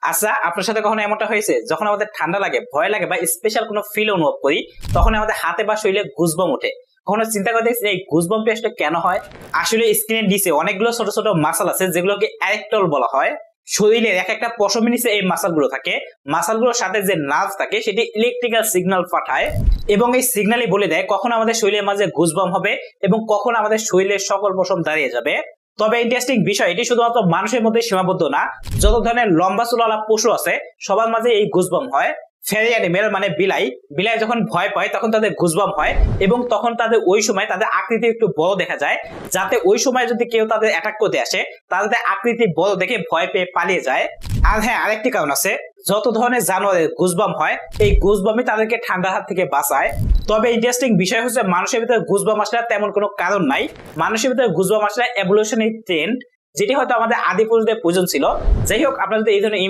আচ্ছা, আপনার সাথে কখনো এমনটা হয়েছে যখন আমাদের ঠান্ডা লাগে, ভয় লাগে বা স্পেশাল কোনো ফিল অনুভব করি, তখন আমাদের হাতে বা শরীরে গুজবাম ওঠে? কখনো চিন্তা করে দেখছেন এই গুজবামটা আসলে কেন হয়? আসলে স্কিনের নিচে অনেকগুলো ছোট ছোট মাসল আছে যেগুলোকে অ্যারেক্টল বলা হয়। শরীরের এক একটা পশমের নিচে এই মাসল গুলো থাকে। মাসল গুলোর সাথে যে নার্ভ থাকে সেটি ইলেকট্রিক্যাল সিগন্যাল পাঠায় এবং এই সিগন্যালই বলে দেয় কখন আমাদের শরীরের মাঝে গুজবাম হবে এবং কখন আমাদের শরীরের সকল পশম দাঁড়িয়ে যাবে। তবে ইন্টারেস্টিং বিষয়, এটি শুধুমাত্র মানুষের মধ্যে সীমাবদ্ধ না। যত ধরনের লম্বা চুলওয়ালা পশু আছে সবার মাঝে এই গুজবাম হয়। ফেরি অ্যানিমেল মানে বিলাই, বিলাই যখন ভয় পায় তখন তাদের গুজবাম হয় এবং তখন তাদের ওই সময় তাদের আকৃতি একটু বড় দেখা যায়, যাতে ওই সময় যদি কেউ তাদের অ্যাটাক করতে আসে তাদের আকৃতি বড় দেখে ভয় পেয়ে পালিয়ে যায়। আর হ্যাঁ, আরেকটি কারণ আছে, যত ধরনের জানোয়ারের গুজবাম হয় এই গুজবামই তাদেরকে ঠান্ডার হাত থেকে বাঁচায়। তবে ইন্টারেস্টিং বিষয় হচ্ছে মানুষের ভিতরে গুজবাম আসার তেমন কোনো কারণ নাই। মানুষের ভিতরে গুজবাম আসার এভলিউশনারি ট্রেন্ড, যেটি হয়তো আমাদের আদি পুরুষদের প্রয়োজন ছিল। যাই হোক, আপনার যদি এই ধরনের